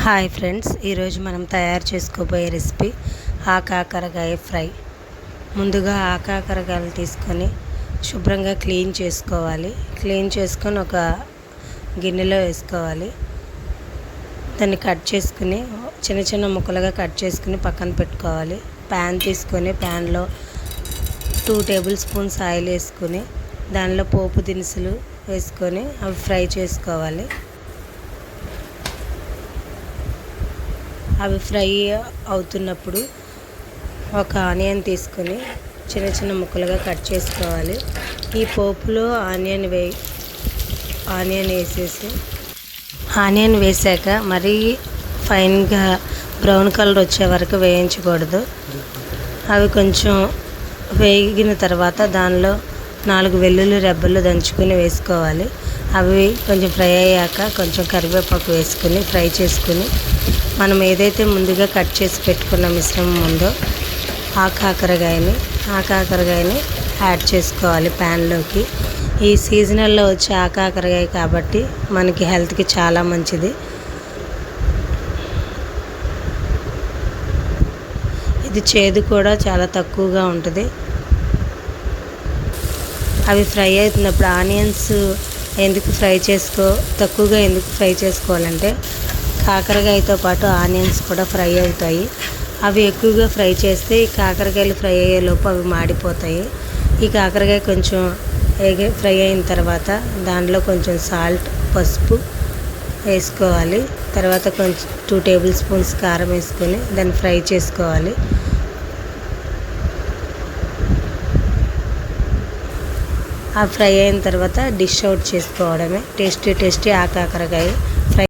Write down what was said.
Hi friends, ఈరోజు మనం తయారు చేసుకోబోయే రెసిపీ ఆకాకరకాయ ఫ్రై. ముందుగా ఆకాకరకాయలు తీసుకొని శుభ్రంగా క్లీన్ చేసుకోవాలి. క్లీన్ చేసుకొని ఒక గిన్నెలో వేసుకోవాలి. దాన్ని కట్ చేసుకుని చిన్న చిన్న ముక్కలుగా కట్ చేసుకుని పక్కన పెట్టుకోవాలి. ప్యాన్ తీసుకొని ప్యాన్లో 2 టేబుల్ స్పూన్స్ ఆయిల్ వేసుకొని దానిలో పోపు దినుసులు వేసుకొని అవి ఫ్రై చేసుకోవాలి. అవి ఫ్రై అవుతున్నప్పుడు ఒక ఆనియన్ తీసుకొని చిన్న చిన్న ముక్కలుగా కట్ చేసుకోవాలి. ఈ పోపులో ఆనియన్ వేసాక మరీ ఫైన్గా బ్రౌన్ కలర్ వచ్చే వరకు వేయించకూడదు. అవి కొంచెం వేగిన తర్వాత దానిలో 4 వెల్లుల్లి రెబ్బలు దంచుకొని వేసుకోవాలి. అవి కొంచెం ఫ్రై అయ్యాక కొంచెం కరివేపాకు వేసుకొని ఫ్రై చేసుకుని మనం ఏదైతే ముందుగా కట్ చేసి పెట్టుకున్న మిశ్రమం ఉందో ఆ కాకరకాయని యాడ్ చేసుకోవాలి ప్యాన్లోకి. ఈ సీజనల్లో వచ్చే కాకరకాయ కాబట్టి మనకి హెల్త్కి చాలా మంచిది. ఇది చేదు కూడా చాలా తక్కువగా ఉంటుంది. అవి ఫ్రై అవుతున్నప్పుడు ఆనియన్స్ తక్కువగా ఎందుకు ఫ్రై చేసుకోవాలంటే కాకరకాయతో పాటు ఆనియన్స్ కూడా ఫ్రై అవుతాయి. అవి ఎక్కువగా ఫ్రై చేస్తే ఈ కాకరకాయలు ఫ్రై అయ్యేలోపు అవి మాడిపోతాయి. ఈ కాకరకాయ కొంచెం ఫ్రై అయిన తర్వాత దాంట్లో కొంచెం సాల్ట్, పసుపు వేసుకోవాలి. తర్వాత కొంచెం 2 టేబుల్ స్పూన్స్ కారం వేసుకొని దాన్ని ఫ్రై చేసుకోవాలి. ఆ ఫ్రై అయిన తర్వాత డిష్ అవుట్ చేసుకోవడమే. టేస్టీ ఆకాకరకాయ